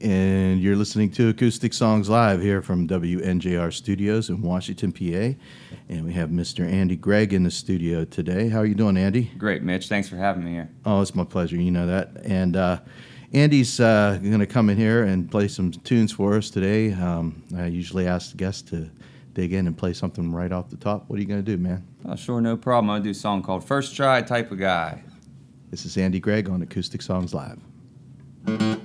And you're listening to Acoustic Songs Live here from WNJR Studios in Washington, PA. And we have Mr. Andy Gregg in the studio today. How are you doing, Andy? Great, Mitch. Thanks for having me here. Oh, it's my pleasure. You know that. And Andy's going to come in here and play some tunes for us today. I usually ask the guests to dig in and play something right off the top. What are you going to do, man? Sure, no problem. I'll do a song called First Try Type of Guy. This is Andy Gregg on Acoustic Songs Live. Well,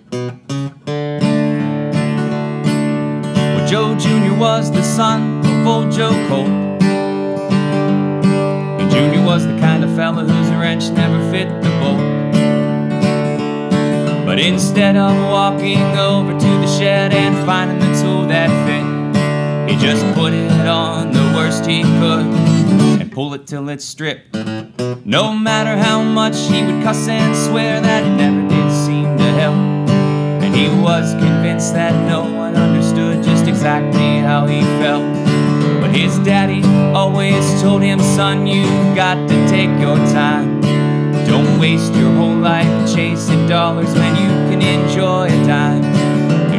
Joe Jr. was the son of old Joe Cole. And Jr. was the kind of fella whose wrench never fit the bolt. But instead of walking over to the shed and finding the tool that fit, he just put it on the worst he could and pull it till it's stripped. No matter how much he would cuss and swear, that never did seem to help. And he was convinced that no one understood just exactly how he felt. But his daddy always told him, son, you've got to take your time. Don't waste your whole life chasing dollars when you can enjoy a dime.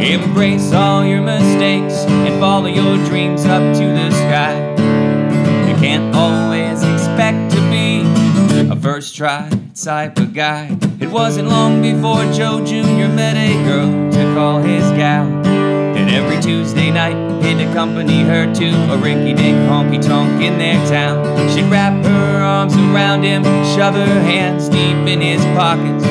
Embrace all your mistakes and follow your dreams up to the sky. You can't always expect to be a first try type of guy. It wasn't long before Joe Jr. met a girl to call his gal. And every Tuesday night he'd accompany her to a rinky-dink honky-tonk in their town. She'd wrap her arms around him, shove her hands deep in his pockets.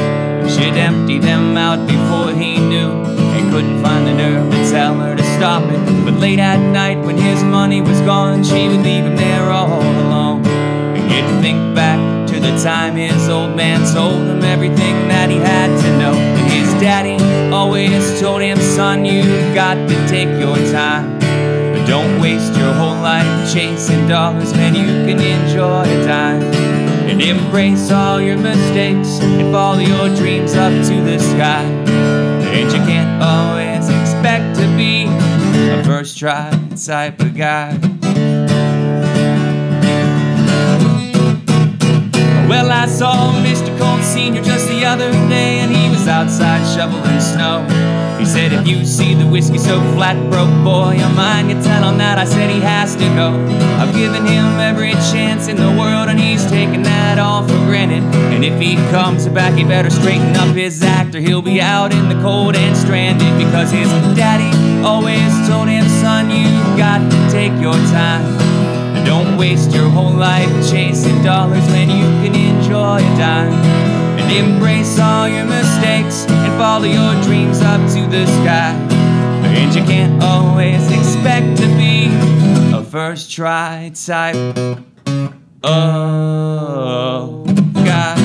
She'd empty them out before he knew. He couldn't find the nerve to tell her to stop it. But late at night when his money was gone, she would leave him there all alone. And he'd think back to the time his old man told him everything that he had to know. And his daddy always told him, son, you've got to take your time. But don't waste your whole life chasing dollars when you can enjoy a dime. And embrace all your mistakes and follow your dreams up to the sky. And you can't always expect to be a first try type of guy. Well, I saw Mr. Cole Sr. just the other day, and he was outside shoveling snow. He said, if you see the whiskey so flat broke boy, your mind can tell him that. I said he has to go. I've given him every chance in the world, and he's taking that all for granted. And if he comes back, he better straighten up his act, or he'll be out in the cold and stranded. Because his daddy always told him, son, you've got to take your time. And don't waste your whole life chasing dollars when you can enjoy a dime. And embrace all your mistakes and follow your dreams up to the sky. And you can't always expect to be a first try type of guy.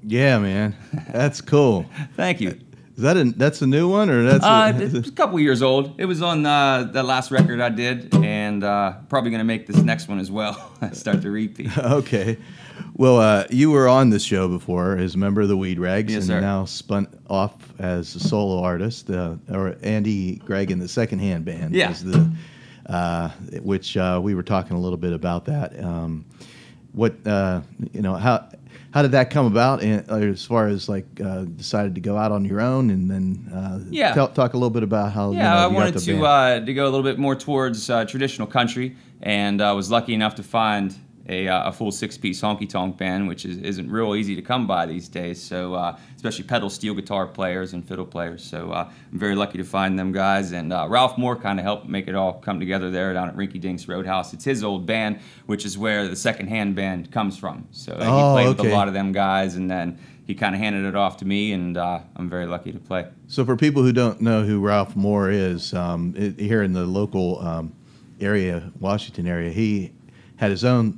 Yeah, man. That's cool. Thank you. Is that that's a new one, or that's it's a couple years old. It was on the last record I did, and probably going to make this next one as well. Start to repeat. Okay. Well, you were on this show before as a member of the Weed Rags, yes, and sir. now spun off as a solo artist, or Andy Gregg in the Second Hand Band. Yeah. Is the, which we were talking a little bit about that. How did that come about? And as far as decided to go out on your own, and then talk a little bit about how. I wanted to go a little bit more towards traditional country, and I was lucky enough to find a full six-piece honky-tonk band, which isn't real easy to come by these days. So especially pedal steel guitar players and fiddle players. So I'm very lucky to find them guys. And Ralph Moore kind of helped make it all come together there down at Rinky Dink's Roadhouse. It's his old band, which is where the Second Hand Band comes from. So he played with a lot of them guys, and then he kind of handed it off to me, and I'm very lucky to play. So for people who don't know who Ralph Moore is, here in the local area, Washington area, he had his own,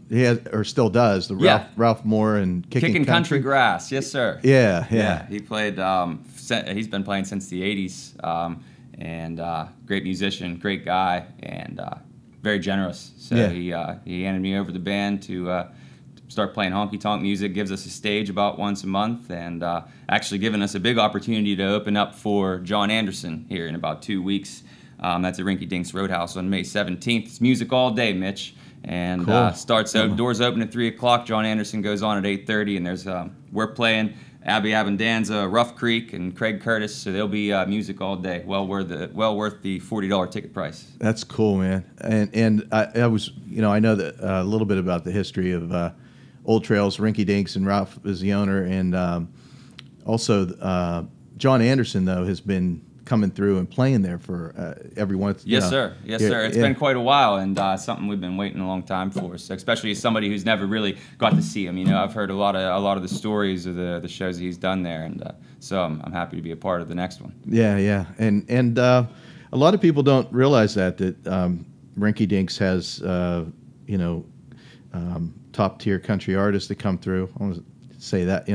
or still does, the Ralph Moore and Kickin' Country Grass. Yes, sir. Yeah. He played, he's been playing since the 80s, and great musician, great guy, and very generous. So he handed me over the band to start playing honky-tonk music, gives us a stage about once a month, and actually given us a big opportunity to open up for John Anderson here in about 2 weeks. That's at Rinky Dink's Roadhouse on May 17th. It's music all day, Mitch. And cool. Doors open at 3 o'clock. John Anderson goes on at 8:30, and there's we're playing Abby Abendanza, Rough Creek, and Craig Curtis. So there'll be music all day. Well worth the $40 ticket price. That's cool, man. And I was, I know that a little bit about the history of Old Trails, Rinky Dinks, and Ralph is the owner, and also John Anderson though has been coming through and playing there for every once. Yes, sir. Yes, sir. It's been quite a while, and something we've been waiting a long time for. So, especially as somebody who's never really got to see him. I've heard a lot of the stories of the shows that he's done there, and so I'm happy to be a part of the next one. Yeah, and a lot of people don't realize that Rinky Dinks has top tier country artists that come through. I want to say that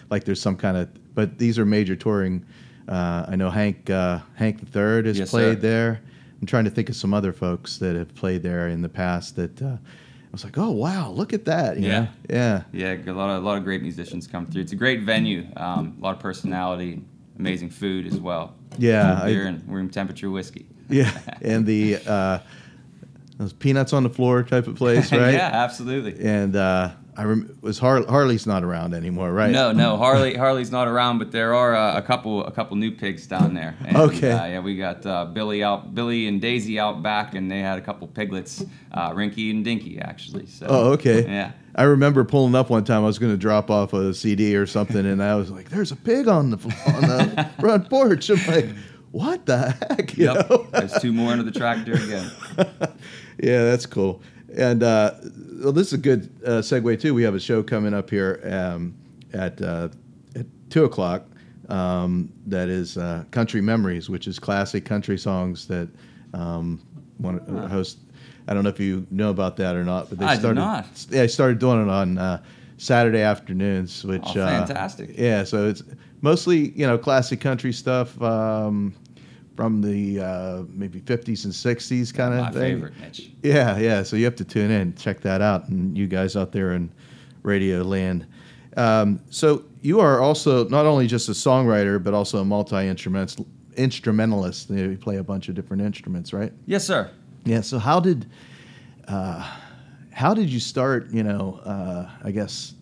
like there's some kind of, but these are major touring. I know Hank the Third has played there. I'm trying to think of some other folks that have played there in the past that I was like, oh wow, look at that. Yeah. A lot of great musicians come through. It's a great venue. A lot of personality, amazing food as well. Yeah, beer and room temperature whiskey. Yeah, and the those peanuts on the floor type of place, right? Yeah, absolutely. And was Harley's not around anymore, right? No, Harley's not around, but there are a couple new pigs down there. And, okay. We got Billy and Daisy out back, and they had a couple piglets, Rinky and Dinky actually. So, oh, okay. Yeah. I remember pulling up one time. I was going to drop off a CD or something, and I was like, "There's a pig on the front porch." I'm like, "What the heck?" There's two more under the tractor again. Yeah, that's cool. And well, this is a good segue too. We have a show coming up here at 2:00. That is Country Memories, which is classic country songs that want to host. I don't know if you know about that or not, but they started. Did not. Yeah, I started doing it on Saturday afternoons, which fantastic. Yeah, so it's mostly classic country stuff. From the maybe 50s and 60s kind of thing. My favorite, Mitch. Yeah. So you have to tune in, check that out, and you guys out there in radio land. So you are also not only just a songwriter, but also a multi-instrumentalist. You play a bunch of different instruments, right? Yes, sir. Yeah. So how did you start? I guess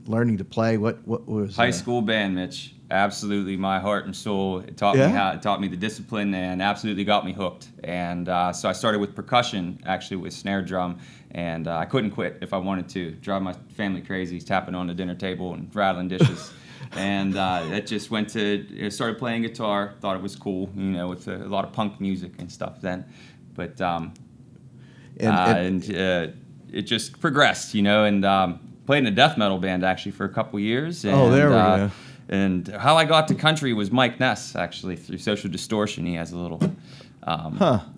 learning to play. What was high school band, Mitch? Absolutely, my heart and soul. It taught me the discipline, and absolutely got me hooked. And so I started with percussion, actually with snare drum, and I couldn't quit if I wanted to. Drive my family crazy, tapping on the dinner table and rattling dishes. And it just went to started playing guitar. Thought it was cool, with a lot of punk music and stuff then. But it just progressed, and played in a death metal band actually for a couple years. And, there we go. And how I got to country was Mike Ness, actually, through Social Distortion. He has a little,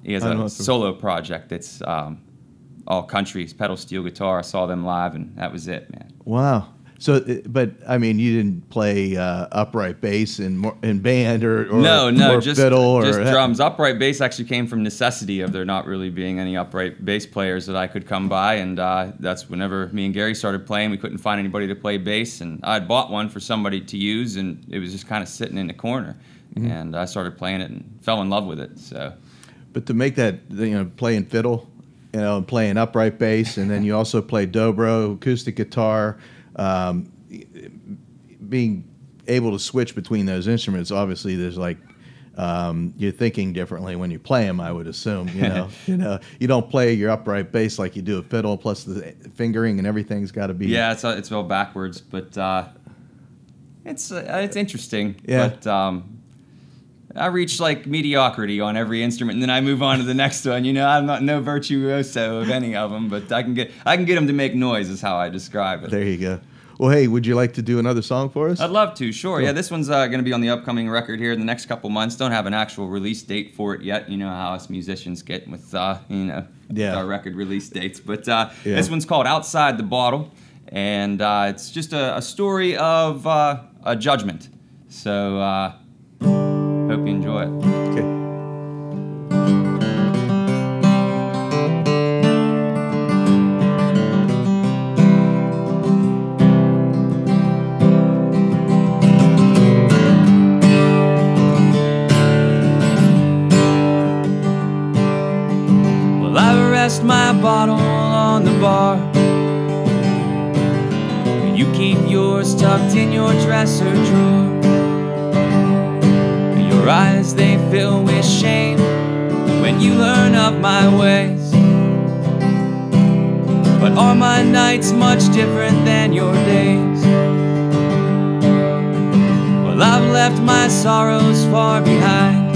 he has a solo project that's all country, pedal steel guitar. I saw them live, and that was it, man. Wow. So, but I mean, you didn't play upright bass in band or just fiddle or just drums. Upright bass actually came from necessity of there not really being any upright bass players that I could come by, and that's whenever me and Gary started playing, we couldn't find anybody to play bass, and I had bought one for somebody to use, and it was just kind of sitting in the corner, and I started playing it and fell in love with it. So, but to make that, playing fiddle, playing upright bass, and then you also play dobro, acoustic guitar. Being able to switch between those instruments, obviously, there's you're thinking differently when you play them. I would assume, you don't play your upright bass like you do a fiddle. Plus, the fingering and everything's got to be. Yeah, it's all backwards, but it's interesting. Yeah. But I reach mediocrity on every instrument, and then I move on to the next one. I'm not no virtuoso of any of them, but I can get them to make noise. Is how I describe it. There you go. Well, hey, would you like to do another song for us? I'd love to. Sure. Cool. Yeah, this one's going to be on the upcoming record here in the next couple months. Don't have an actual release date for it yet. You know how us musicians get with our record release dates. But this one's called "Outside the Bottle," and it's just a story of a judgment. So. Hope you enjoy it. Okay. Well, I rest my bottle on the bar. You keep keep yours tucked in your dresser drawer. Your eyes, they fill with shame when you learn of my ways. But are my nights much different than your days? Well, I've left my sorrows far behind.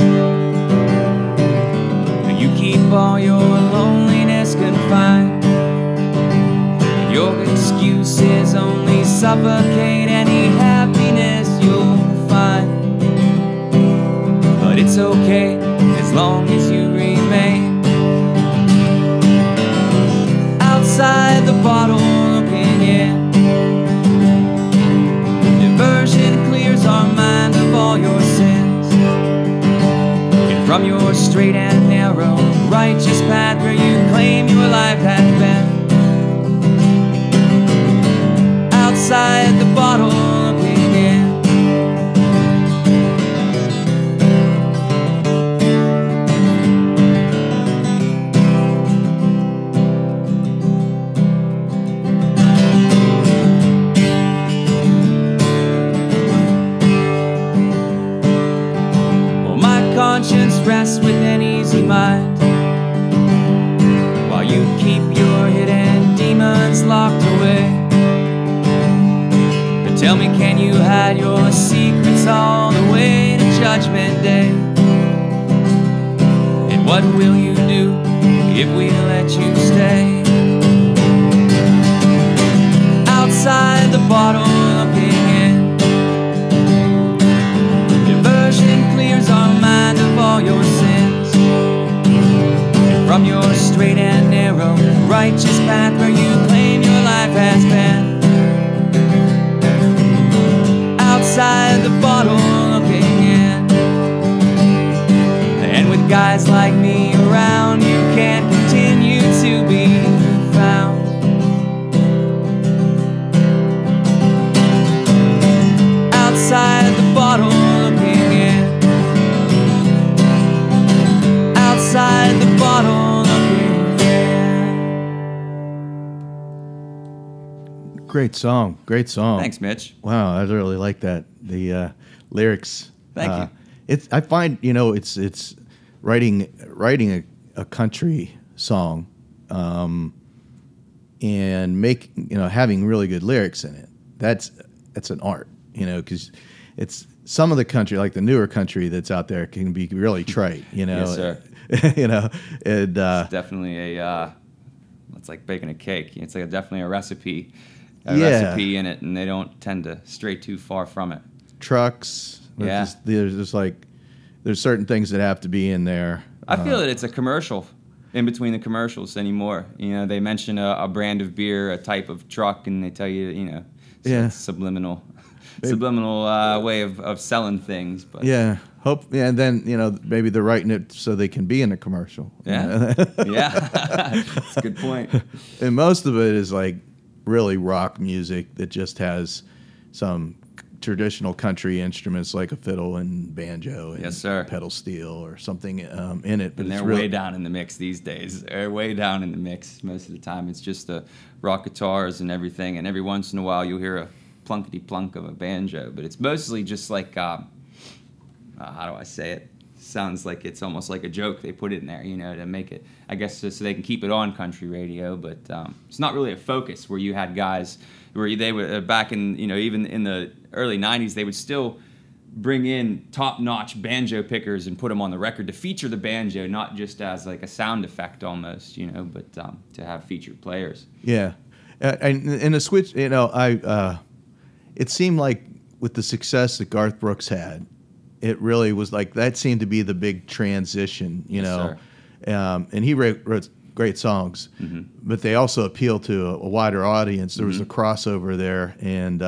You keep all your loneliness confined. Your excuses only suffocate any happiness you'll find. But it's okay as long as you remain outside the bottle looking in. Diversion clears our mind of all your sins, and from your straight and narrow righteous path where you claim your life has been. Outside the bottle looking in. Well, my conscience rests with an easy mind, while you keep your hidden demons locked away. Tell me, can you hide your secrets all the way to Judgment Day? And what will you do if we let you stay? Outside the bottle looking in. Diversion clears our mind of all your sins, and from your straight and narrow righteous path where you claim your life has been. Outside the bottle looking in. And with guys like me around, you can't continue to be found. Outside the bottle looking in. Outside the bottle looking in. Great song. Great song. Thanks, Mitch. Wow, I really like that. The lyrics. Thank you. I find it's writing a country song, and having really good lyrics in it. That's an art, because it's some of the country, like the newer country that's out there, can be really trite. Yes, sir. And it's definitely it's like baking a cake. It's like definitely a recipe. Recipe in it, and they don't tend to stray too far from it. Trucks. Yeah. There's certain things that have to be in there. I feel that it's a commercial in between the commercials anymore. They mention a brand of beer, a type of truck, and they tell you, it's subliminal way of selling things. But yeah. And then maybe they're writing it so they can be in a commercial. Yeah. Yeah. That's a good point. And most of it is like really rock music that just has some traditional country instruments like a fiddle and banjo and yes, sir. pedal steel or something in it. But and they're way down in the mix these days. They're way down in the mix most of the time. It's just the rock guitars and everything, and every once in a while you'll hear a plunkety-plunk of a banjo, but it's mostly just like, how do I say it? Sounds like it's almost like a joke. They put it in there, to make it, I guess, so they can keep it on country radio. But it's not really a focus where you had guys where they would back in, even in the early '90s, they would still bring in top-notch banjo pickers and put them on the record to feature the banjo, not just as like a sound effect almost, but to have featured players. Yeah, and in a switch, it seemed like with the success that Garth Brooks had, it really was like that seemed to be the big transition, Yes, and he wrote great songs, mm-hmm. but they also appealed to a wider audience. There was a crossover there, and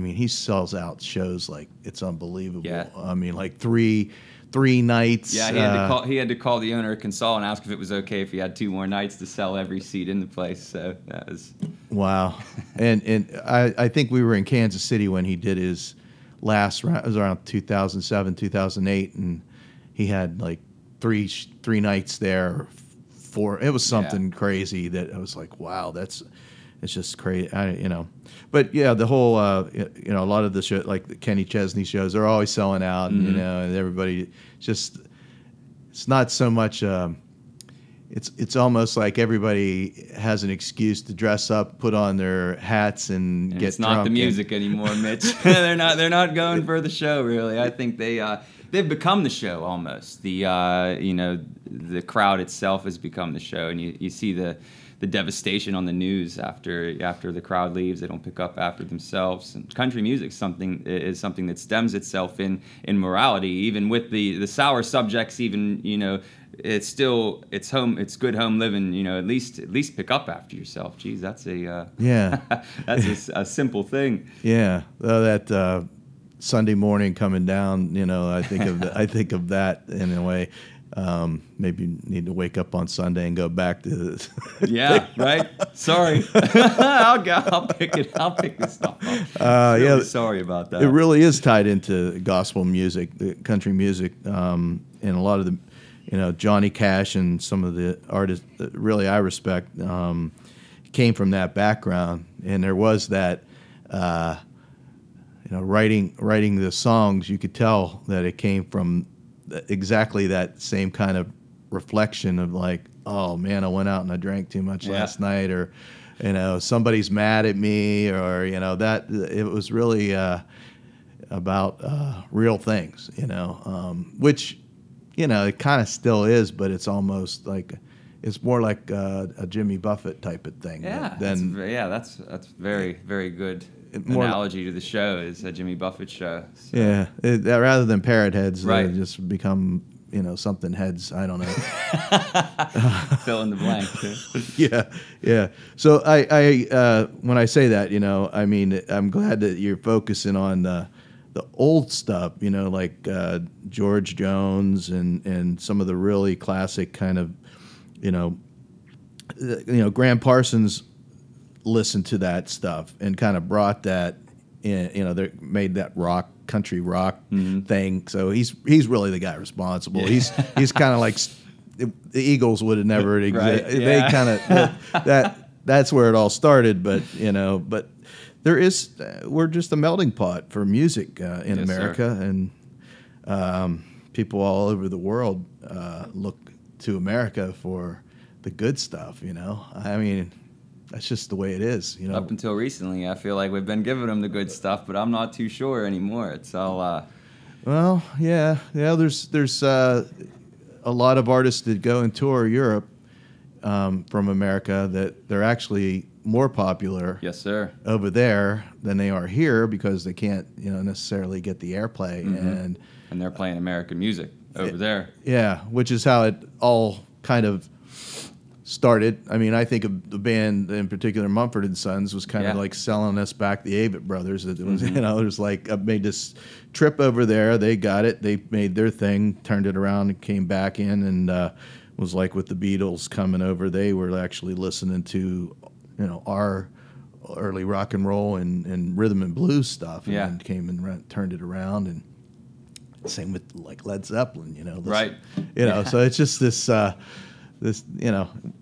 he sells out shows like it's unbelievable. Yeah. I mean, like three nights. Yeah, he had to call the owner of Consol and ask if it was okay if he had 2 more nights to sell every seat in the place. So that was wow. and I think we were in Kansas City when he did his last round. It was around 2007, 2008, and he had like three nights there. 4. It was something crazy that I was like, wow, that's. it's just crazy. But yeah, the whole a lot of the show, like the Kenny Chesney shows, they're always selling out, and and everybody just, it's not so much. It's almost like everybody has an excuse to dress up, put on their hats, and get it's not drunk the music anymore, Mitch. They're not going for the show, really. I think they've become the show almost. The crowd itself has become the show, and you see the devastation on the news after the crowd leaves. They don't pick up after themselves. And country music is something that stems itself in morality, even with the sour subjects. Even it's good home living. At least pick up after yourself. Geez, that's a that's a simple thing. Yeah, that Sunday morning coming down. I think of that in a way. Maybe you need to wake up on Sunday and go back to this. Yeah, right. Sorry, I'll pick this stuff up. Really sorry about that. It really is tied into gospel music, the country music, and a lot of the, Johnny Cash and some of the artists that really I respect came from that background, and there was that. Writing the songs, you could tell that it came from exactly that same kind of reflection of like, oh man, I went out and I drank too much last night, or somebody's mad at me, or that it was really about real things, which it kind of still is, but it's almost like it's more like a Jimmy Buffett type of thing. That's very, very good analogy to the show, is a Jimmy Buffett show. So. Yeah, rather than parrot heads, right. They just become something heads. I don't know. Fill in the blank. Yeah. So I when I say that, I mean, I'm glad that you're focusing on the old stuff, like George Jones and some of the really classic kind of, Graham Parsons listened to that stuff and kind of brought that in, they made that country rock thing. So he's really the guy responsible. Yeah. He's kind of like the Eagles would have never existed. Right. They kind of that's where it all started. But but there is we're just a melting pot for music in America, sir. And people all over the world look to America for the good stuff. I mean. That's just the way it is, Up until recently, I feel like we've been giving them the good stuff, but I'm not too sure anymore. It's all. Well, yeah. There's a lot of artists that go and tour Europe from America that they're actually more popular. Yes, sir. Over there than they are here because they can't, necessarily get the airplay, and they're playing American music over there. Yeah, which is how it all kind of started. I mean, I think of the band in particular, Mumford & Sons, was kind of like selling us back the Avett Brothers. It was, there's like, I made this trip over there. They got it. They made their thing, turned it around, and came back in, and was like with the Beatles coming over. They were actually listening to, our early rock and roll and rhythm and blues stuff, and then came and turned it around. And same with like Led Zeppelin, right? So it's just this.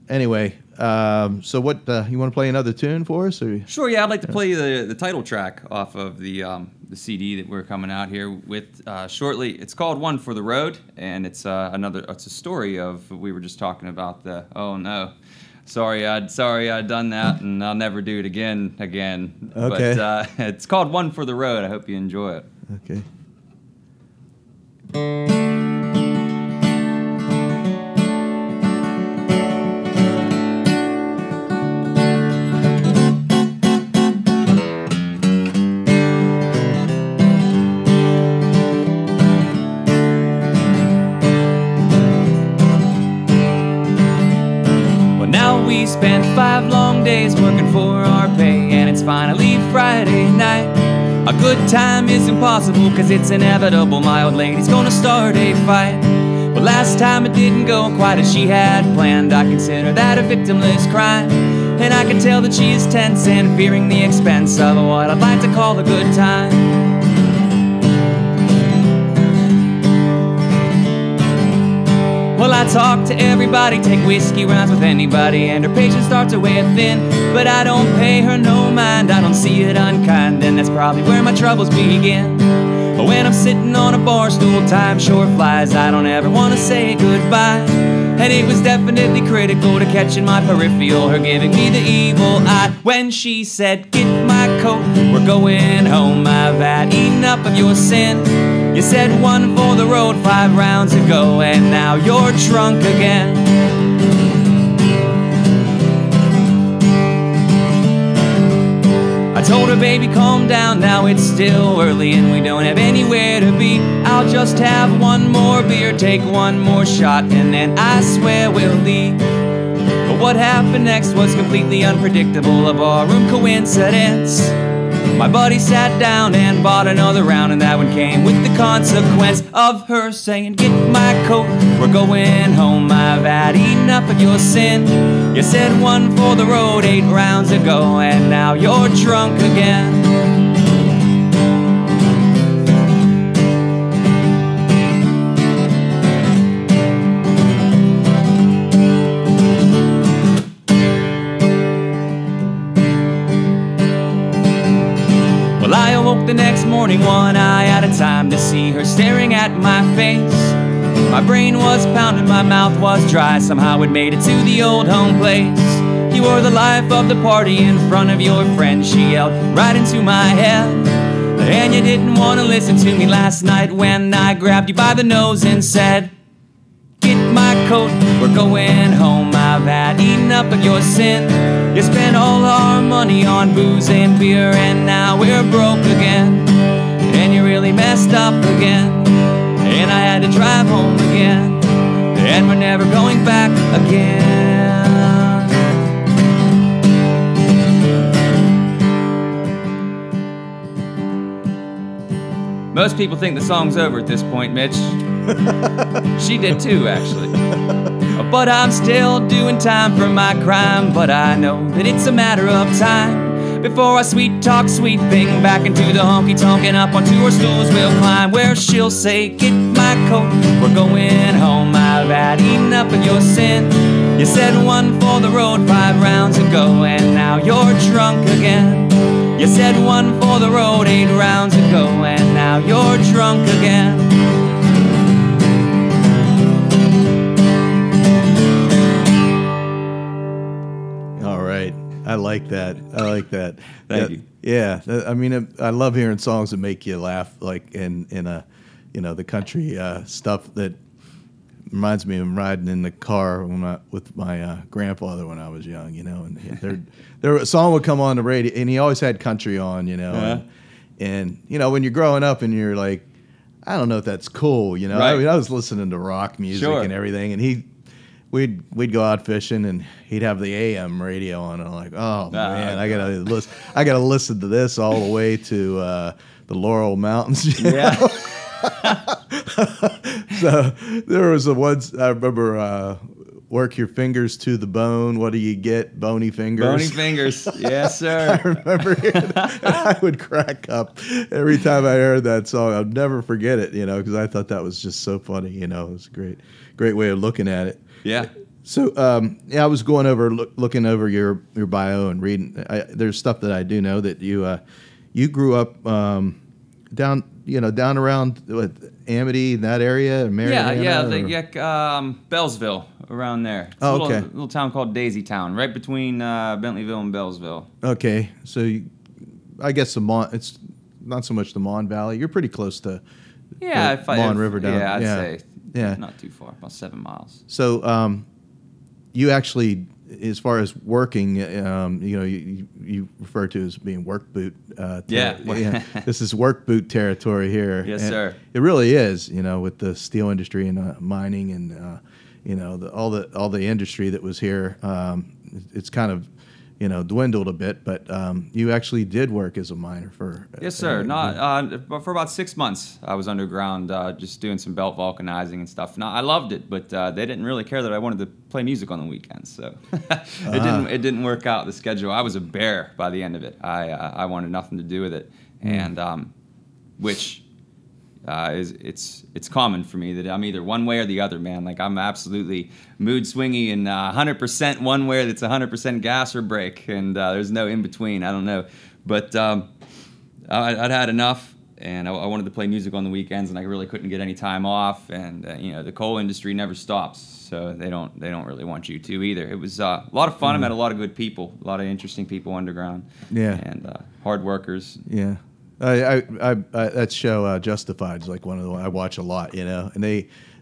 Anyway, so what, you want to play another tune for us? Or? Sure, yeah, I'd like to play the title track off of the CD that we're coming out here with shortly. It's called One for the Road, and it's a story of, we were just talking about the, oh no, sorry I'd done that, and I'll never do it again. Okay. But it's called One for the Road. I hope you enjoy it. Okay. We spent 5 long days working for our pay, and it's finally Friday night. A good time is impossible, cause it's inevitable. My old lady's gonna start a fight. Well, last time it didn't go quite as she had planned. I consider that a victimless crime, and I can tell that she is tense and fearing the expense of what I'd like to call a good time. Well, I I talk to everybody, take whiskey rounds with anybody, and her patience starts to wear thin. But I don't pay her no mind, I don't see it unkind, and that's probably where my troubles begin. When I'm sitting on a bar stool, time sure flies, I don't ever want to say goodbye. And it was definitely critical to catching my peripheral, her giving me the evil eye when she said, "Get my coat, we're going home. I've had enough of your sin. You said one for the road 5 rounds ago, and now you're drunk again." I told her, "Baby, calm down, now it's still early and we don't have anywhere to be. I'll just have one more beer, take one more shot, and then I swear we'll leave." But what happened next was completely unpredictable, a barroom coincidence. My buddy sat down and bought another round, and that one came with the consequence of her saying, "Get my coat, we're going home. I've had enough of your sin. You said one for the road 8 rounds ago, and now you're drunk again." I awoke the next morning, one eye at a time, to see her staring at my face. My brain was pounding, my mouth was dry, somehow it made it to the old home place. "You were the life of the party in front of your friends," she yelled right into my head. "And you didn't want to listen to me last night when I grabbed you by the nose and said, 'Get my coat, we're going home. I've had enough of your sin. You spent all our money on booze and beer, and now we're broke again. And you really messed up again. And I had to drive home again. And we're never going back again.'" Most people think the song's over at this point, Mitch. She did too, actually. But I'm still doing time for my crime, but I know that it's a matter of time before I sweet talk sweet thing back into the honky-tonk, and up onto her stools we'll climb, where she'll say, "Get my coat, we're going home. I've had enough of your sin. You said one for the road 5 rounds ago, and now you're drunk again. You said one for the road 8 rounds ago, and now you're drunk again." I like that. I like that. Thank you. Yeah, I mean, I love hearing songs that make you laugh, like in a, the country stuff that reminds me of riding in the car with my grandfather when I was young, and a song would come on the radio, and he always had country on, and when you're growing up and you're like, I don't know if that's cool, Right. I mean, I was listening to rock music Sure. and everything, and we'd go out fishing, and he'd have the AM radio on, and I'm like, oh man, I gotta listen to this all the way to the Laurel Mountains. Yeah. So there was once I remember, work your fingers to the bone. What do you get? Bony fingers. Bony fingers. Yes, sir. I remember hearing that. I would crack up every time I heard that song. I'll never forget it, because I thought that was just so funny. It was a great way of looking at it. Yeah. So I was going over looking over your bio and reading. There's stuff that I do know that you grew up down around Amity, that area, Marietta. Bellsville, around there. It's Oh, a okay. little town called Daisy Town, right between Bentleyville and Bellsville. Okay, so I guess it's not so much the Mon Valley. You're pretty close to Mon River down. Yeah, I'd say. Yeah. Not too far, about 7 miles. So you actually, as far as working, you refer to as being work boot. Yeah. This is work boot territory here. Yes, And sir. It really is, with the steel industry and mining and all the industry that was here. It's kind of dwindled a bit, but you actually did work as a miner for. Yes, sir. For about 6 months, I was underground, just doing some belt vulcanizing and stuff. Now, I loved it, but they didn't really care that I wanted to play music on the weekends, so it didn't work out. The schedule. I was a bear by the end of it. I wanted nothing to do with it, and which it's common for me that I'm either one way or the other, man. Like I'm absolutely mood swingy and 100% one way that's 100% gas or brake, and there's no in between. I don't know, but I'd had enough, and I wanted to play music on the weekends, and I really couldn't get any time off. And you know, the coal industry never stops, so they don't really want you to either. It was a lot of fun. I met a lot of good people, a lot of interesting people underground. Yeah, and hard workers. Yeah. That show Justified is like one of the I watch a lot, you know, and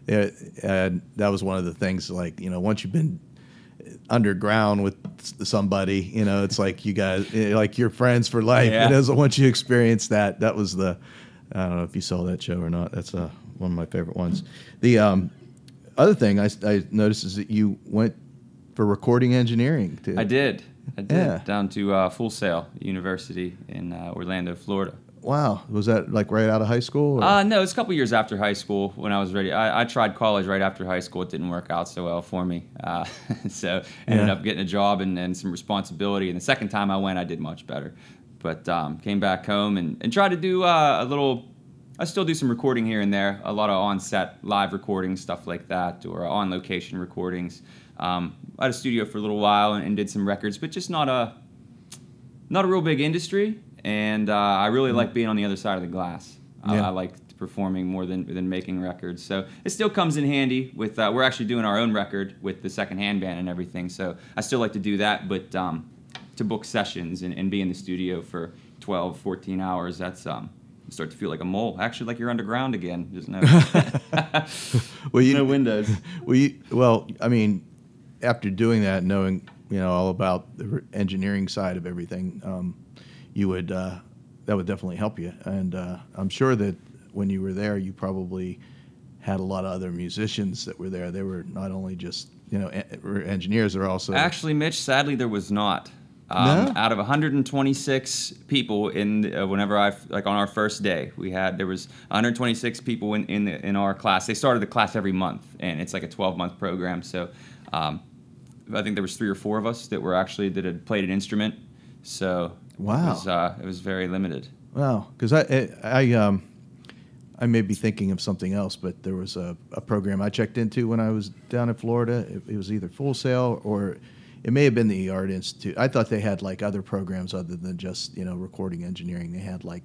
that was one of the things, like, you know, once you've been underground with somebody, you know, it's like you guys, like, you're friends for life. Yeah. You know, so once you experience that was I don't know if you saw that show or not. That's one of my favorite ones. The other thing I noticed is that you went for recording engineering too. I did. Yeah. Down to Full Sail University in Orlando, Florida. Wow. Was that like right out of high school? Or? No, it's a couple years after high school when I was ready. I tried college right after high school. It didn't work out so well for me. So ended up getting a job and some responsibility. And the second time I went, I did much better. But came back home and tried to do a little. I still do some recording here and there, a lot of on-set live recordings, stuff like that, or on-location recordings. I had a studio for a little while and did some records, but just not a real big industry. And I really like being on the other side of the glass. I like performing more than making records. So it still comes in handy with, we're actually doing our own record with the second-hand band and everything. So I still like to do that, but to book sessions and be in the studio for 12, 14 hours, that's, you start to feel like a mole. Actually, like you're underground again. There's no, no windows. Well, I mean, after doing that, knowing, you know, all about the engineering side of everything, you would that would definitely help you. And I'm sure that when you were there, you probably had a lot of other musicians that were there. They were not only just, you know, engineers, they're also... Actually, Mitch, sadly, there was not. No? Out of 126 people whenever on our first day, there was 126 people in our class. They started the class every month, and it's like a 12-month program. So I think there was 3 or 4 of us that had played an instrument. So wow, it was very limited. Wow, because I may be thinking of something else, but there was a program I checked into when I was down in Florida. It was either Full Sail or it may have been the Art Institute. I thought they had like other programs other than just, you know, recording engineering. They had like,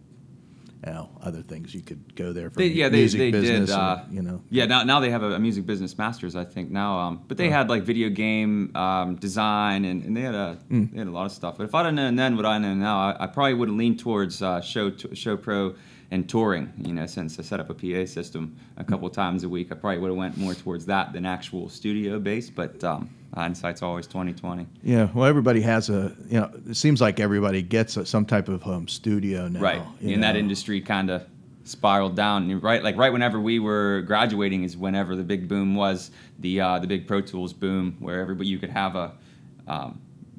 you know, other things you could go there for. Music business, did. You know. Yeah, now they have a music business masters, I think now. But they had like video game design and they had a lot of stuff. But if I'd have known then what I know now, I probably would have leaned towards show pro and touring. You know, since I set up a PA system a couple times a week, I probably would have went more towards that than actual studio based. But hindsight's always 20/20. Yeah, well, everybody has it seems like everybody gets some type of home studio now. Right, and that industry kind of spiraled down. Right, like right whenever we were graduating is whenever the big boom was, the big Pro Tools boom, where you could have a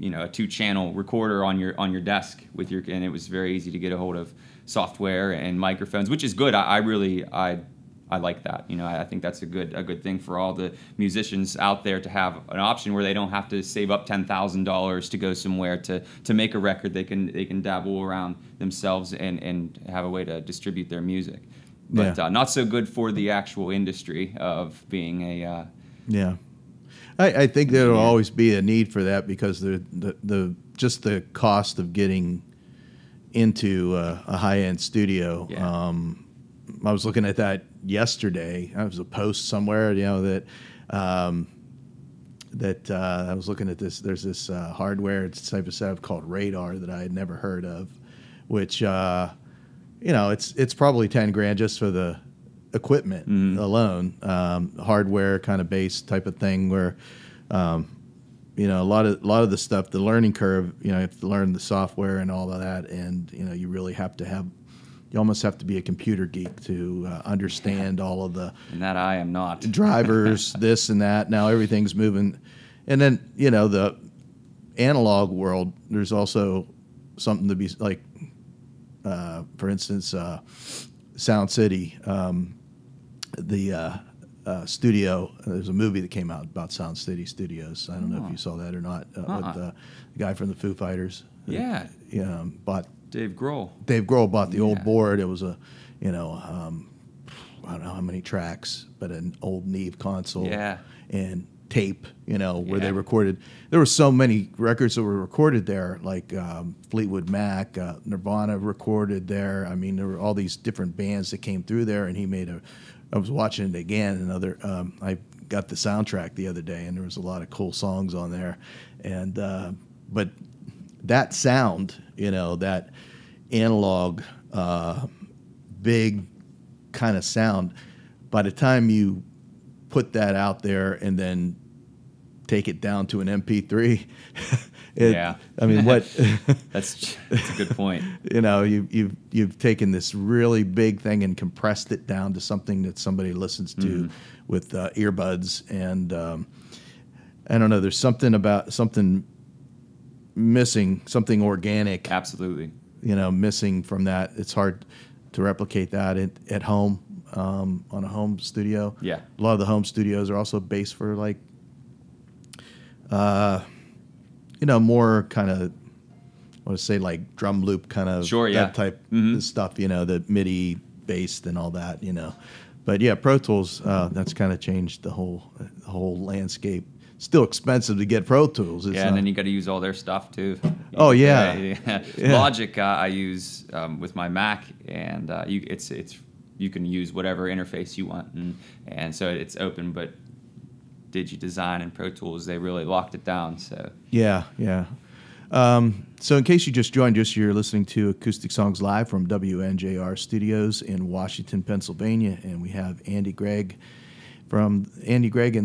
2-channel recorder on your desk and it was very easy to get a hold of software and microphones, which is good. I like that. You know, I think that's a good thing for all the musicians out there to have an option where they don't have to save up $10,000 to go somewhere to make a record. They can dabble around themselves and have a way to distribute their music. But not so good for the actual industry of being a yeah. I think there will always be a need for that because the just the cost of getting into a high-end studio. Yeah. I was looking at that yesterday. I was a post somewhere, you know, that I was looking at this. There's this hardware, it's a type of setup called Radar that I had never heard of, which it's probably $10,000 just for the equipment alone. Hardware kind of based type of thing where a lot of the stuff, the learning curve, you have to learn the software and all of that, and you almost have to be a computer geek to understand all of the... And that I am not. Drivers, this and that. Now everything's moving. And then, the analog world, there's also something to be like, for instance, Sound City, the studio. There's a movie that came out about Sound City Studios. I don't know if you saw that or not. With the guy from the Foo Fighters. Yeah. Bought... Dave Grohl. Dave Grohl bought the old board. It was a, I don't know how many tracks, but an old Neve console, Yeah. and tape, you know, where they Yeah. recorded. There were so many records that were recorded there, like Fleetwood Mac, Nirvana recorded there. I mean, there were all these different bands that came through there, and he made a. I was watching it again. I got the soundtrack the other day, and there was a lot of cool songs on there, and but that sound, you know, that analog, big kind of sound, by the time you put that out there and then take it down to an MP3, Yeah. I mean, what? That's a good point. You know, you've taken this really big thing and compressed it down to something that somebody listens to with earbuds, and I don't know. There's something missing, something organic. Absolutely. You know, missing from that. It's hard to replicate that at home, on a home studio. Yeah. A lot of the home studios are also based for, like, you know, more kind of, I want to say, like drum loop kind of Sure, yeah. that type of stuff, you know, the MIDI based and all that, you know. But yeah, Pro Tools, that's kind of changed the whole landscape. Still expensive to get Pro Tools. It's Yeah, and then you got to use all their stuff too. Oh, yeah. Yeah. Yeah. Logic I use with my Mac, and you can use whatever interface you want, and so it's open. But DigiDesign and Pro Tools, they really locked it down. So Yeah, yeah. So in case you just joined us, you're listening to Acoustic Songs Live from WNJR Studios in Washington, Pennsylvania, and we have Andy Gregg and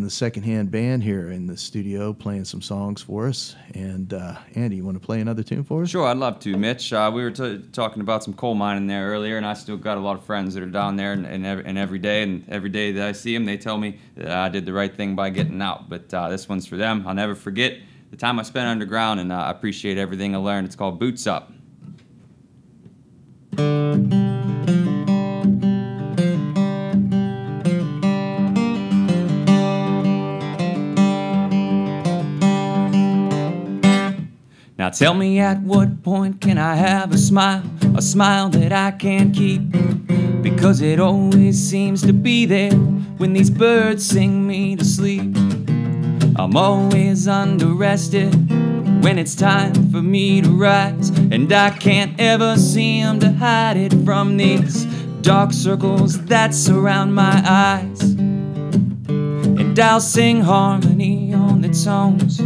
the Secondhand Band here in the studio playing some songs for us. And Andy, you want to play another tune for us? sure, I'd love to, Mitch. We were talking about some coal mining there earlier, and I still got a lot of friends that are down there, and every day that I see them, they tell me that I did the right thing by getting out. But this one's for them. I'll never forget the time I spent underground, and I appreciate everything I learned. It's called Boots Up. Now tell me, at what point can I have a smile that I can't keep? Because it always seems to be there when these birds sing me to sleep. I'm always under rested when it's time for me to rise, and I can't ever seem to hide it from these dark circles that surround my eyes. And I'll sing harmony on the tones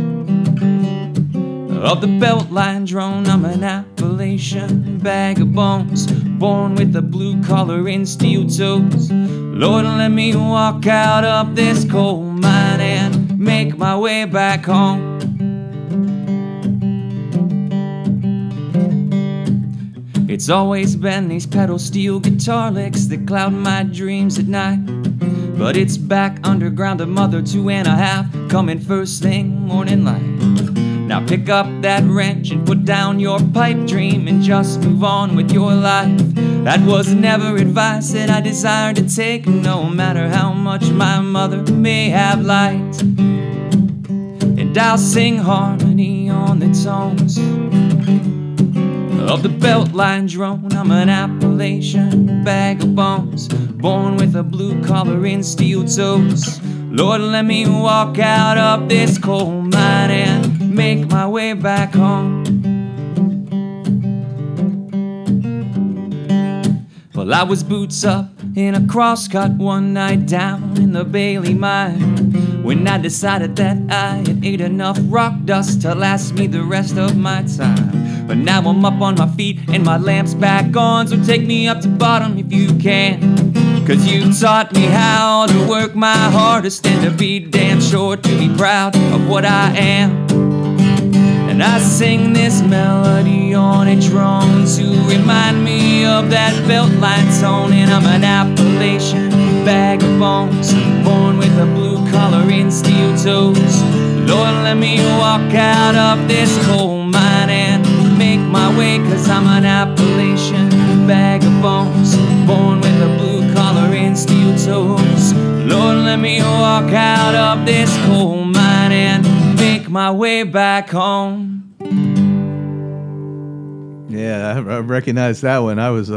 of the Beltline drone. I'm an Appalachian bag of bones, born with a blue collar and steel toes. Lord, let me walk out of this coal mine and make my way back home. It's always been these pedal steel guitar licks that cloud my dreams at night, but it's back underground, a mother 2.5 coming first thing morning light. Now pick up that wrench and put down your pipe dream and just move on with your life. That was never advice that I desired to take, no matter how much my mother may have liked. And I'll sing harmony on the tones of the Beltline drone. I'm an Appalachian bag of bones, born with a blue collar and steel toes. Lord, let me walk out of this coal mine and make my way back home. Well, I was boots up in a crosscut one night down in the Bailey mine, when I decided that I had ate enough rock dust to last me the rest of my time. But now I'm up on my feet and my lamp's back on, so take me up to bottom if you can. 'Cause you taught me how to work my hardest and to be damn sure to be proud of what I am. And I sing this melody on a drone to remind me of that Beltline tone. And I'm an Appalachian bag of bones, born with a blue collar and steel toes. Lord, let me walk out of this coal mine and make my way, 'cause I'm an Appalachian bag of bones, born with a blue collar and steel toes. Lord, let me walk out of this coal mine and make my way back home. Yeah, I recognize that one. I was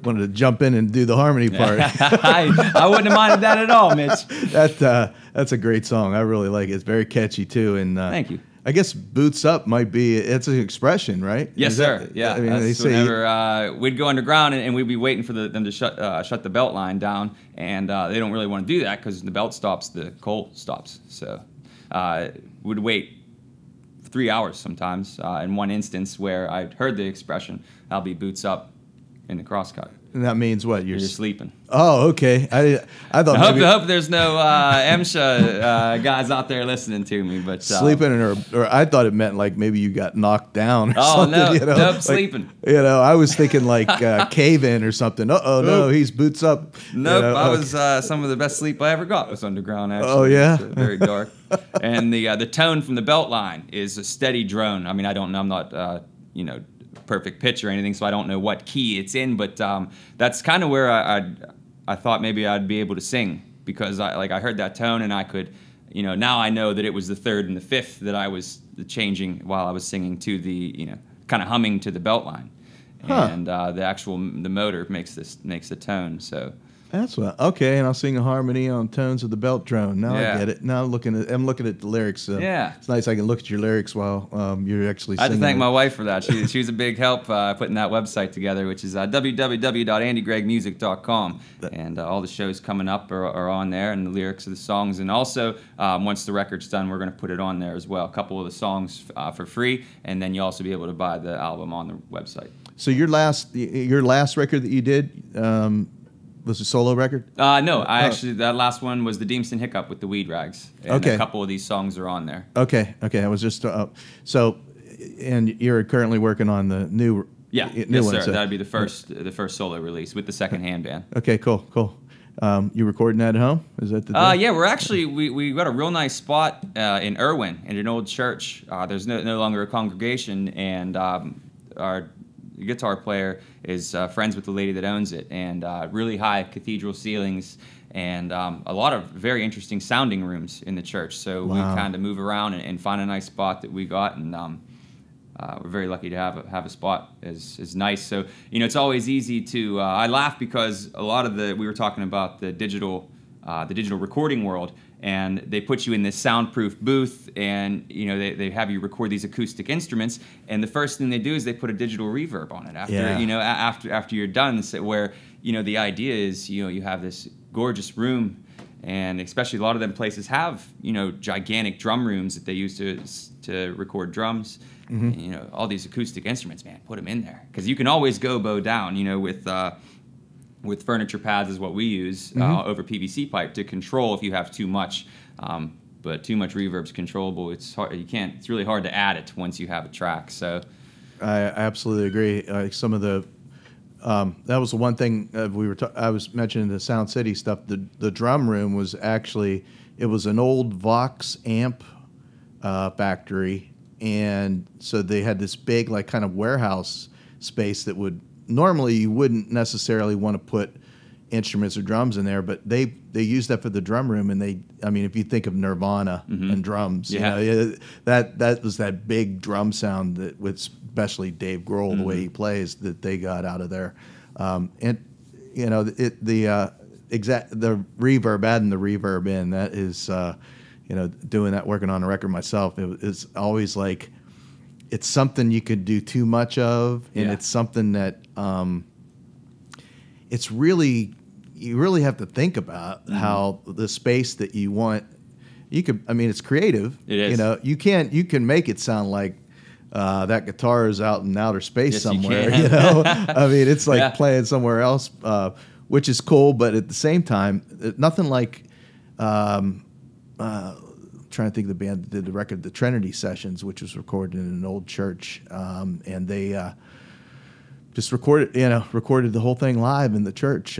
wanted to jump in and do the harmony part. I wouldn't have minded that at all, Mitch. That's a great song. I really like it. It's very catchy too. And thank you. I guess "boots up" might be, it's an expression, right? Yes, sir. Yeah, I mean, that's they say whenever we'd go underground and we'd be waiting for them to shut the belt line down, and they don't really want to do that because the belt stops, the coal stops. So we'd wait 3 hours sometimes. In one instance where I'd heard the expression, "I'll be boots up" in the crosscut. And that means what? You're sleeping. Oh, okay. I thought I maybe hope there's no MSHA guys out there listening to me, but sleeping, or I thought it meant like maybe you got knocked down or oh, something. no, you know? nope, Like, sleeping. You know, I was thinking like cave in or something. No, Nope. he's boots up. Nope, You know? I was some of the best sleep I ever got was underground. Actually, Oh, yeah? It's, very dark, and the tone from the belt line is a steady drone. I mean, I don't know, I'm not perfect pitch or anything, so I don't know what key it's in, but that's kind of where I thought maybe I'd be able to sing, because I heard that tone and I could, now I know that it was the third and the fifth that I was changing while I was singing to the, kind of humming to the belt line, and the motor makes the tone. So That's what. Okay, and I'll sing a harmony on tones of the belt drone. Now Yeah. I get it. Now I'm looking at the lyrics. Yeah. It's nice I can look at your lyrics while you're actually I have singing. to thank it. my wife for that. She was a big help putting that website together, which is www.andygreggmusic.com. And all the shows coming up are on there, and the lyrics of the songs. And also, once the record's done, we're going to put it on there as well. A couple of the songs for free, and then you'll also be able to buy the album on the website. So your last record that you did was a solo record? No, that last one was the Deemston Hiccup with the Weed Rags. And Okay. a couple of these songs are on there. Okay. I was just so, and you're currently working on the new Yeah, new yes, one. sir. So- That'd be the first solo release with the second hand band. Okay, cool. You recording that at home? Is that the deal? Yeah, we're actually we got a real nice spot in Irwin in an old church. There's no longer a congregation, and our guitar player is friends with the lady that owns it, and really high cathedral ceilings, and a lot of very interesting sounding rooms in the church. So Wow. we kind of move around and find a nice spot that we got, and we're very lucky to have a spot is nice. So it's always easy to. I laugh because a lot of we were talking about the digital recording world, and they put you in this soundproof booth, and they have you record these acoustic instruments, and the first thing they do is they put a digital reverb on it after Yeah. after you're done. So where the idea is you have this gorgeous room, and especially a lot of them places have gigantic drum rooms that they use to record drums. Mm-hmm. And, all these acoustic instruments, man, put them in there, because you can always go bow down. With furniture pads is what we use over PVC pipe to control if you have too much. But too much reverb's controllable. It's hard. It's really hard to add it once you have a track. So I absolutely agree. Some of the that was the one thing I was mentioning the Sound City stuff. The drum room was actually it was an old Vox amp factory, and so they had this big like kind of warehouse space that would normally you wouldn't necessarily want to put instruments or drums in there, but they use that for the drum room, and if you think of Nirvana and drums, that was that big drum sound that with especially Dave Grohl, the way he plays, that they got out of there, and the reverb, adding the reverb in, that is doing that, working on a record myself, it's always like it's something you could do too much of, and it's something that it's really you really have to think about how the space that you want. It's creative. It is. You can make it sound like that guitar is out in outer space somewhere. You can. It's like playing somewhere else, which is cool. But at the same time, nothing like. Trying to think of the band that did the record, the Trinity Sessions, which was recorded in an old church, and they just recorded the whole thing live in the church.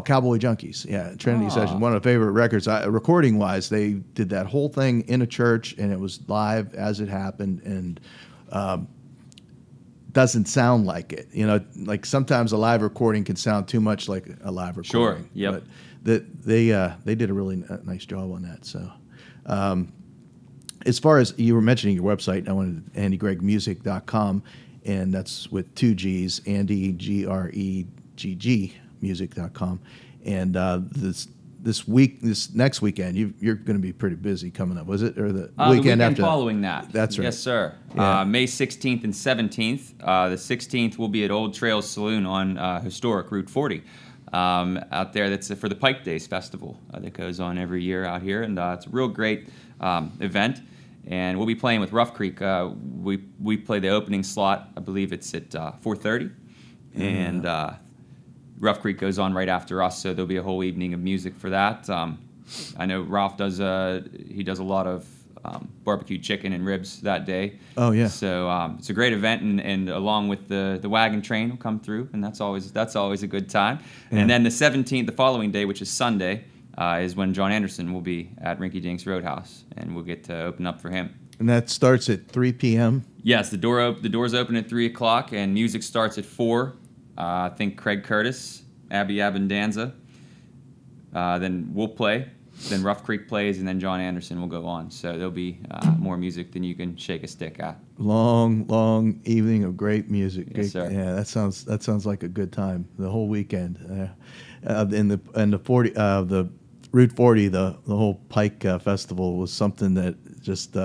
Cowboy Junkies, Trinity Sessions, one of my favorite records. Recording wise, they did that whole thing in a church, and it was live as it happened, and doesn't sound like it. Like sometimes a live recording can sound too much like a live recording. Sure. Yep. But they did a really nice job on that. So. As far as you were mentioning your website, I wanted AndyGreggmusic.com, and that's with 2 G's, Andy, ggmusic.com. And this next weekend, you're going to be pretty busy coming up, was it? Or the weekend after? Following that. That's right. Yes, sir. Yeah. May 16th and 17th. The 16th will be at Old Trails Saloon on historic Route 40. Out there, that's for the Pike Days Festival that goes on every year out here, and it's a real great event. And we'll be playing with Rough Creek. We play the opening slot. I believe it's at 4:30, and Rough Creek goes on right after us. So there'll be a whole evening of music for that. I know Ralph does a lot of barbecue chicken and ribs that day. Oh yeah. So it's a great event, and along with the wagon train will come through, and that's always a good time. Yeah. And then the 17th, the following day, which is Sunday, is when John Anderson will be at Rinky Dink's Roadhouse, and we'll get to open up for him. And that starts at 3 p.m.? Yes, the doors open at 3 o'clock, and music starts at 4. I think Craig Curtis, Abby Abendanza. Then we'll play. Then Rough Creek plays, and then John Anderson will go on. So there'll be more music than you can shake a stick at. Long evening of great music. Yes, sir. Yeah, that sounds like a good time. The whole weekend. In the Route 40, the whole Pike Festival was something that just.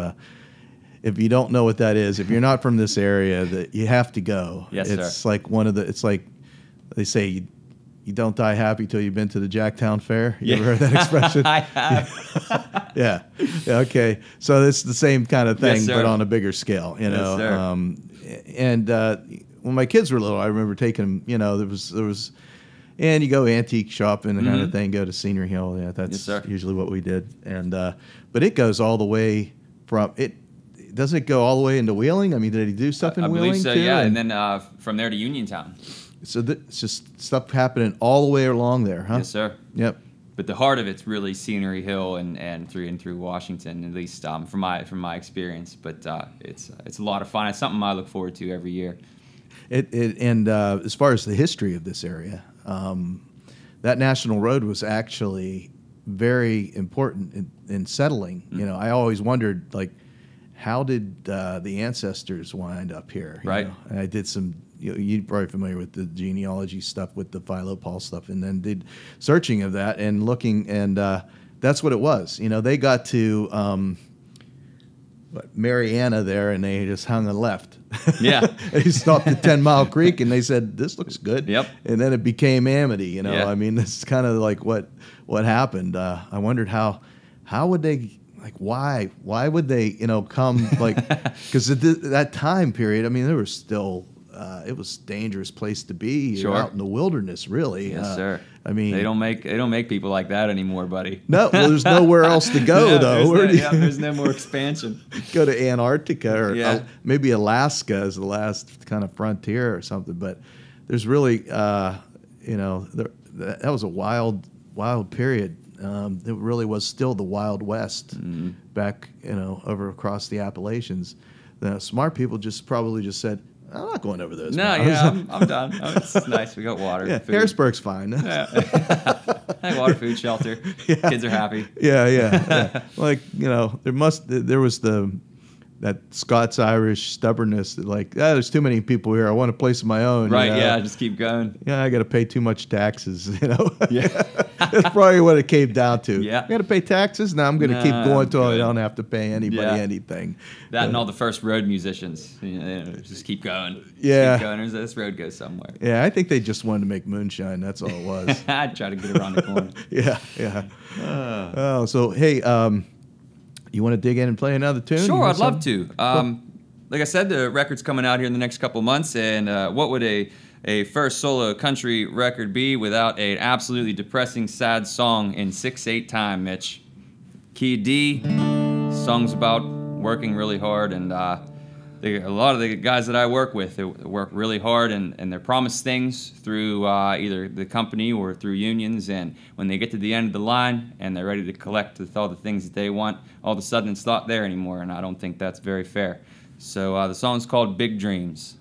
If you don't know what that is, if you're not from this area, that you have to go. Yes, it's sir. like it's like they say you don't die happy till you've been to the Jacktown Fair. You ever heard that expression? I have. Yeah. Okay. So it's the same kind of thing, Yes, sir. but on a bigger scale, you know. Yes, sir. And when my kids were little, I remember taking them, there was, and you go antique shopping and kind of thing, go to Scenery Hill. Yeah, that's Yes, sir. usually what we did. And but it goes all the way from it. Does it go all the way into Wheeling? I mean, did he do stuff in I Wheeling believe so, too? yeah. And then from there to Uniontown. So it's just stuff happening all the way along there, huh? Yes, sir. Yep. But the heart of it's really Scenery Hill and through Washington, at least from my experience. But it's a lot of fun. It's something I look forward to every year. And as far as the history of this area, that national road was actually very important in settling. Mm-hmm. I always wondered, like, how did the ancestors wind up here? Right. And I did some. You're probably familiar with the genealogy stuff, with the Philo Paul stuff, and then did searching of that and looking, and that's what it was. They got to Mariana there, and they just hung a left. Yeah. They stopped at 10 Mile Creek, and they said, "This looks good." Yep. And then it became Amity. Yeah. I mean, this is kind of like what happened. I wondered how would they. Like, why would they, come, like, because at that time period, I mean, there was still, it was a dangerous place to be. Sure. Out in the wilderness, really. Yes, sir. I mean, they don't make people like that anymore, buddy. no, well, there's nowhere else to go, though. There's no more expansion. Go to Antarctica or maybe Alaska as the last kind of frontier or something. But there's really, that was a wild period. It really was still the Wild West back, over across the Appalachians. The smart people probably just said, "I'm not going over those." No, mountains." I'm done. It's nice. We got water. Yeah, food. Harrisburg's fine. Yeah. Hey, water, food, shelter. Yeah. Kids are happy. Yeah. Like, there was that Scots-Irish stubbornness that, like, there's too many people here. I want a place of my own. Right, yeah, just keep going. Yeah, I got to pay too much taxes, Yeah. That's probably what it came down to. Yeah. I got to pay taxes? Now I'm going to keep going until I good. don't have to pay anybody Yeah. anything. That and all the first road musicians. Just keep going. Yeah. Keep going. This road goes somewhere. Yeah, I think they just wanted to make moonshine. That's all it was. I'd try to get around the corner. Yeah. Oh, so, hey, you want to dig in and play another tune? Sure, I'd love something? to. Like I said, the record's coming out here in the next couple months, and what would a first solo country record be without an absolutely depressing, sad song in 6/8 time, Mitch? Key D, songs about working really hard, and a lot of the guys that I work with, they work really hard, and they're promised things through either the company or through unions, and when they get to the end of the line and they're ready to collect with all the things that they want, all of a sudden it's not there anymore, and I don't think that's very fair. So the song's called Big Dreams.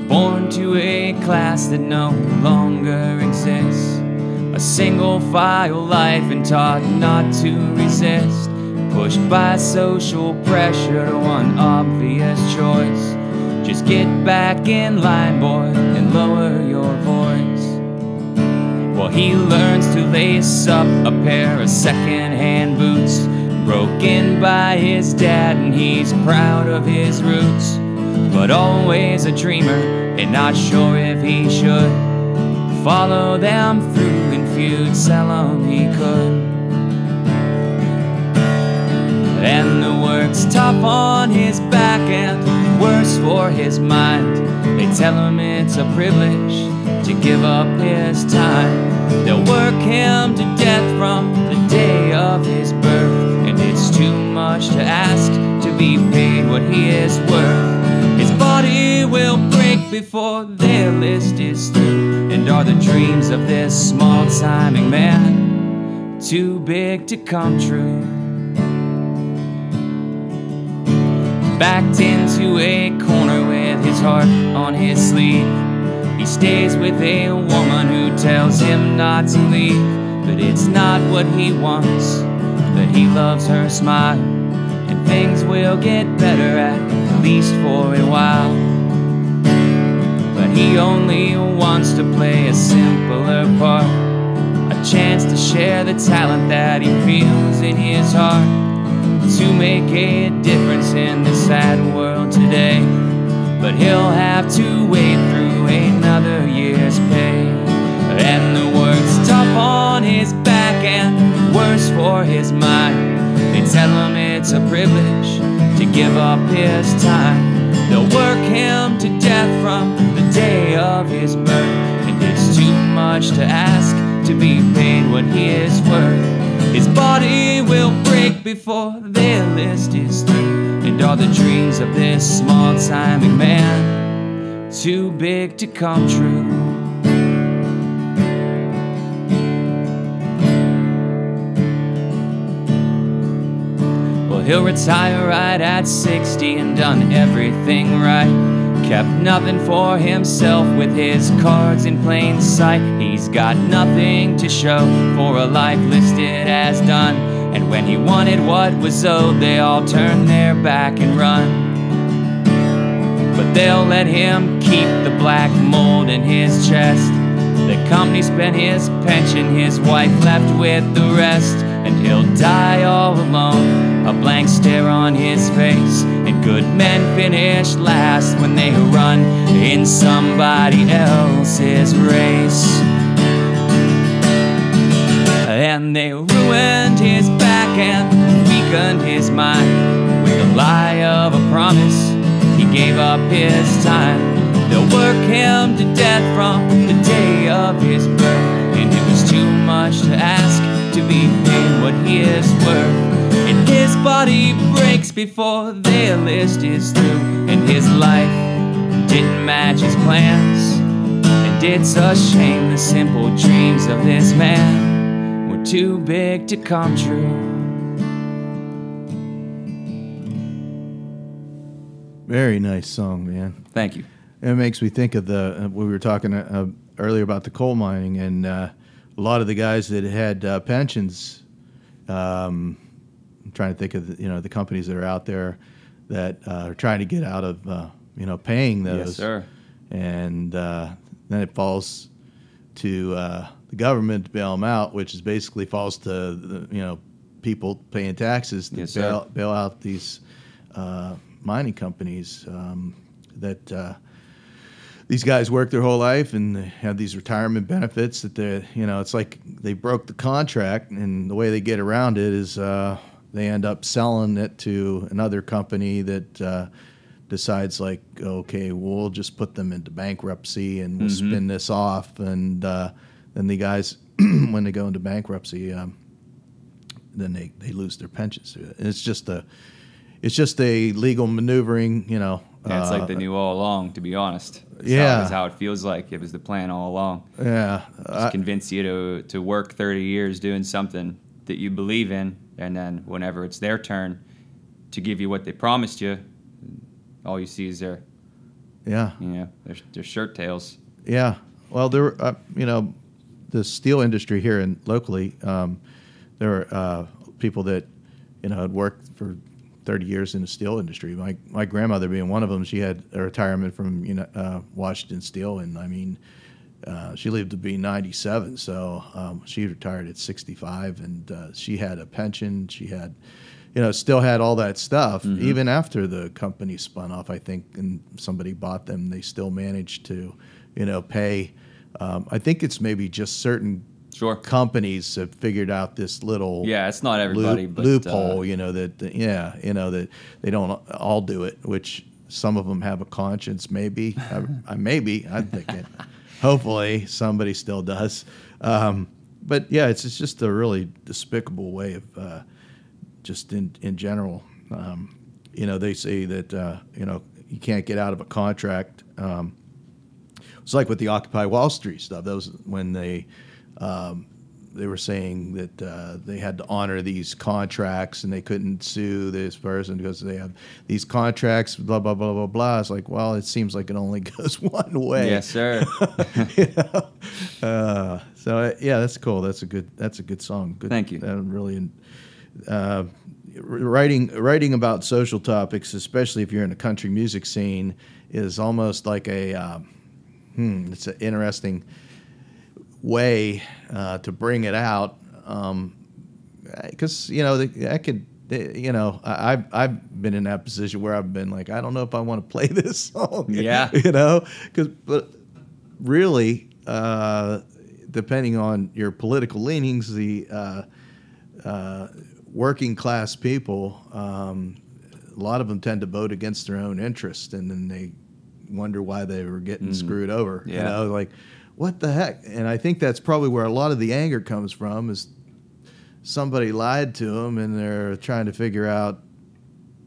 Born to a class that no longer exists, a single file life and taught not to resist, pushed by social pressure to one obvious choice. Just get back in line, boy, and lower your voice. Well, he learns to lace up a pair of second-hand boots, broken by his dad, and he's proud of his roots, but always a dreamer and not sure if he should follow them through, and if you'd sell them he could. And the work's tough on his back and worse for his mind. They tell him it's a privilege to give up his time. They'll work him to death from the day of his birth, and it's too much to ask to be paid what he is worth. His body will break before their list is through, and are the dreams of this small-timing man too big to come true? Backed into a corner with his heart on his sleeve, he stays with a woman who tells him not to leave. But it's not what he wants, but he loves her smile, and things will get better at least for a while. But he only wants to play a simpler part, a chance to share the talent that he feels in his heart, to make a difference in this sad world today. But he'll have to wait through another year's pay. And the work's tough on his back and worse for his mind. They tell him it's a privilege to give up his time. They'll work him to death from the day of his birth, and it's too much to ask to be paid what he is worth. His body will break before their list is through, and are the dreams of this small-timing man too big to come true? Well, he'll retire right at 60 and done everything right. Kept nothing for himself with his cards in plain sight. He's got nothing to show for a life listed as done, and when he wanted what was owed, they all turned their back and run. But they'll let him keep the black mold in his chest. The company spent his pension, his wife left with the rest, and he'll die all alone, a blank stare on his face. And good men finish last when they run in somebody else's race. And they ruined his back and weakened his mind with the lie of a promise. He gave up his time. They'll work him to death from the day of his birth, and it was too much to ask to be paid what he is worth. And his body breaks before their list is through, and his life didn't match his plans. And it's a shame the simple dreams of this man were too big to come true. Very nice song, man. Thank you. It makes me think of the we were talking earlier about the coal mining, and a lot of the guys that had pensions. I'm trying to think of the companies that are out there that are trying to get out of paying those. Yes, sir. And then it falls to the government to bail them out, which is basically falls to the, people paying taxes to Yes, bail out these mining companies that. These guys work their whole life and they have these retirement benefits that it's like they broke the contract, and the way they get around it is they end up selling it to another company that decides like, okay, we'll just put them into bankruptcy and we'll spin this off. And then the guys, when they go into bankruptcy, then they lose their pensions. And it's just a legal maneuvering, Yeah, it's like they knew all along, to be honest. That's how it feels like. It was the plan all along. Yeah. Just convince you to work 30 years doing something that you believe in, and then whenever it's their turn to give you what they promised you, all you see is their shirt tails. Yeah. Well, there, the steel industry here in locally, there are people that had worked for 30 years in the steel industry. My grandmother being one of them, she had a retirement from Washington Steel, and I mean, she lived to be 97, so she retired at 65, and she had a pension. She had, still had all that stuff. Even after the company spun off, I think, and somebody bought them, they still managed to, pay. I think it's maybe just certain companies have figured out this little it's not everybody, but loophole, that they don't all do it, which some of them have a conscience, maybe. I'm thinking. Hopefully somebody still does. But yeah, it's just a really despicable way of just in general. They say that, you can't get out of a contract. It's like with the Occupy Wall Street stuff. That was when they were saying that they had to honor these contracts and they couldn't sue this person because they have these contracts, blah, blah, blah, blah, blah. It's like, well, it seems like it only goes one way. Yes, sir. So yeah, that's cool. That's a good song. Good, thank you. Really, writing about social topics, especially if you're in the country music scene, is almost like it's an interesting way to bring it out, because I've been in that position where I've been like, I don't know if I want to play this song. Yeah. But really, depending on your political leanings, the working class people, a lot of them tend to vote against their own interest, and then they wonder why they were getting screwed over. Yeah. Like, what the heck? And I think that's probably where a lot of the anger comes from, is somebody lied to them and they're trying to figure out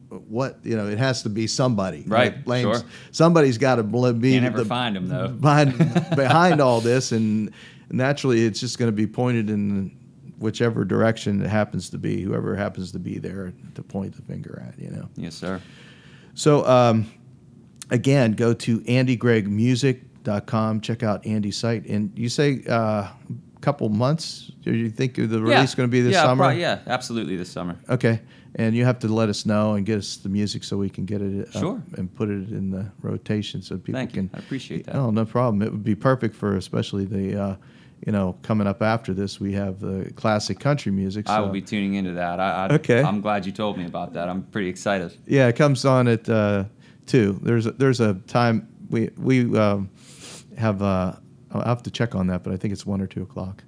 what, it has to be somebody. Right, sure. Somebody's got to be. Can't ever find them, though. behind all this, and naturally it's just going to be pointed in whichever direction it happens to be, whoever happens to be there to point the finger at, Yes, sir. So, again, go to AndyGreggMusic.com. Check out Andy's site. And you say a couple months? Do you think the release is going to be this summer? Yeah, absolutely this summer. Okay. And you have to let us know and get us the music so we can get it sure. and put it in the rotation so people Thank can. You. I appreciate that. Oh, no problem. It would be perfect for especially the, coming up after this, we have the classic country music. So. I will be tuning into that. Okay. I'm glad you told me about that. I'm pretty excited. Yeah, it comes on at 2. There's a time we have. I'll have to check on that, but I think it's 1 or 2 o'clock.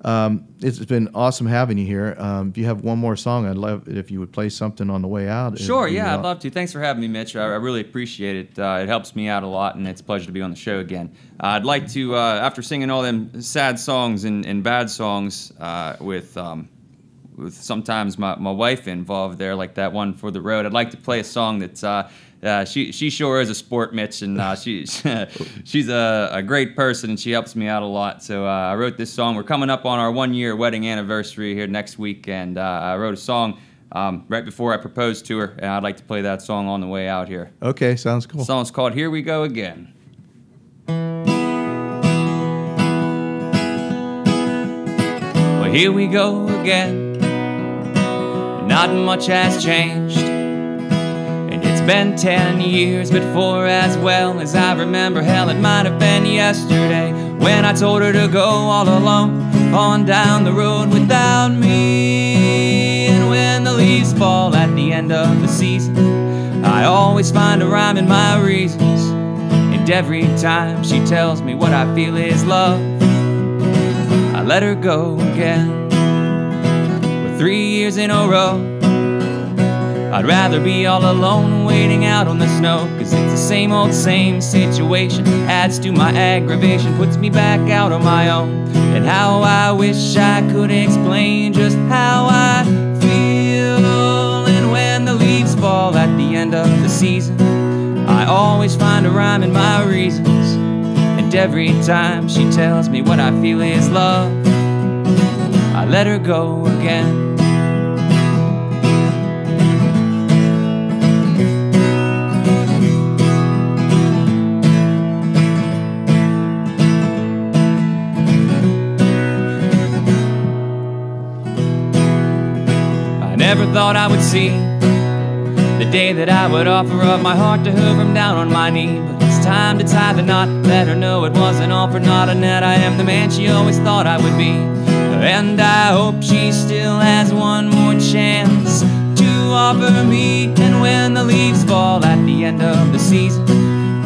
It's been awesome having you here. If you have one more song, I'd love it if you would play something on the way out. Sure, yeah, I'd love to. Thanks for having me, Mitch. I really appreciate it. It helps me out a lot, and it's a pleasure to be on the show again. I'd like to, after singing all them sad songs and bad songs with sometimes my wife involved there, like that one For the Road, I'd like to play a song that's she sure is a sport, Mitch, and she's a great person, and she helps me out a lot. So I wrote this song. We're coming up on our 1-year wedding anniversary here next week, and I wrote a song right before I proposed to her, and I'd like to play that song on the way out here. Okay, sounds cool. The song's called Here We Go Again. Well, here we go again. Not much has changed. It's been 10 years, but for as well as I remember, hell, it might have been yesterday when I told her to go all alone on down the road without me. And when the leaves fall at the end of the season, I always find a rhyme in my reasons. And every time she tells me what I feel is love, I let her go again. For 3 years in a row, I'd rather be all alone waiting out on the snow, 'cause it's the same old same situation, adds to my aggravation, puts me back out on my own. And how I wish I could explain just how I feel. And when the leaves fall at the end of the season, I always find a rhyme in my reasons. And every time she tells me what I feel is love, I let her go again. thought I would see the day that I would offer up my heart to her from down on my knee. But it's time to tie the knot, let her know it wasn't all for naught, and that I am the man she always thought I would be. And I hope she still has one more chance to offer me. And when the leaves fall at the end of the season,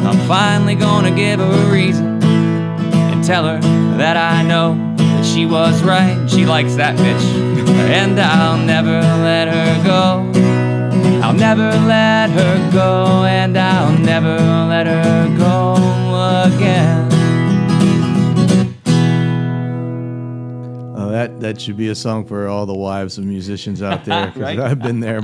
I'm finally gonna give her a reason and tell her that I know that she was right. She likes that bitch, and I'll never let her go. I'll never let her go, and I'll never let her go again. Oh, that should be a song for all the wives of musicians out there. 'Cause Right? I've been there.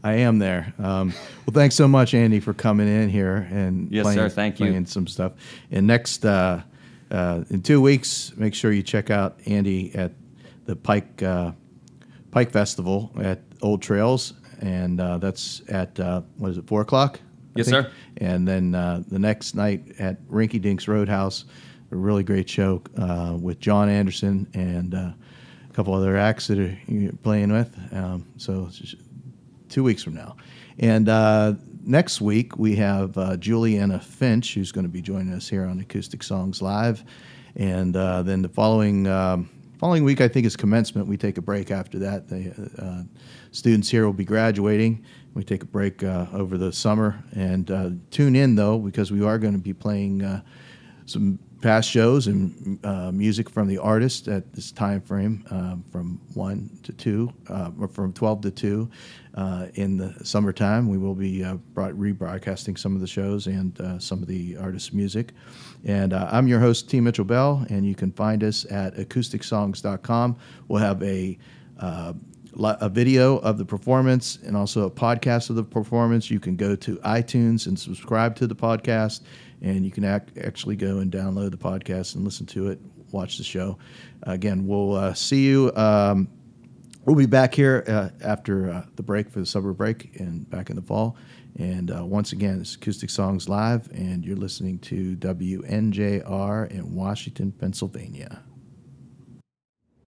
I am there. Well, thanks so much, Andy, for coming in here and Yes, sir. Thank you. playing some stuff. And next, in 2 weeks, make sure you check out Andy at the Pike Festival at Old Trails, and that's at 4 o'clock? Yes, sir. And then the next night at Rinky Dink's Roadhouse, a really great show with John Anderson and a couple other acts that you're playing with. So it's just 2 weeks from now. And next week we have Juliana Finch, who's going to be joining us here on Acoustic Songs Live. And then the following week, I think, is commencement. We take a break after that. The students here will be graduating. We take a break over the summer. And tune in, though, because we are going to be playing some past shows and music from the artist at this time frame from 1 to 2, or from 12 to 2 in the summertime. We will be rebroadcasting some of the shows and some of the artist's music. And I'm your host, T. Mitchell Bell, and you can find us at acousticsongs.com. We'll have a video of the performance and also a podcast of the performance. You can go to iTunes and subscribe to the podcast, and you can actually go and download the podcast and listen to it, watch the show. Again, we'll see you. We'll be back here after the break for the summer break and back in the fall. And once again, it's Acoustic Songs Live, and you're listening to WNJR in Washington, Pennsylvania.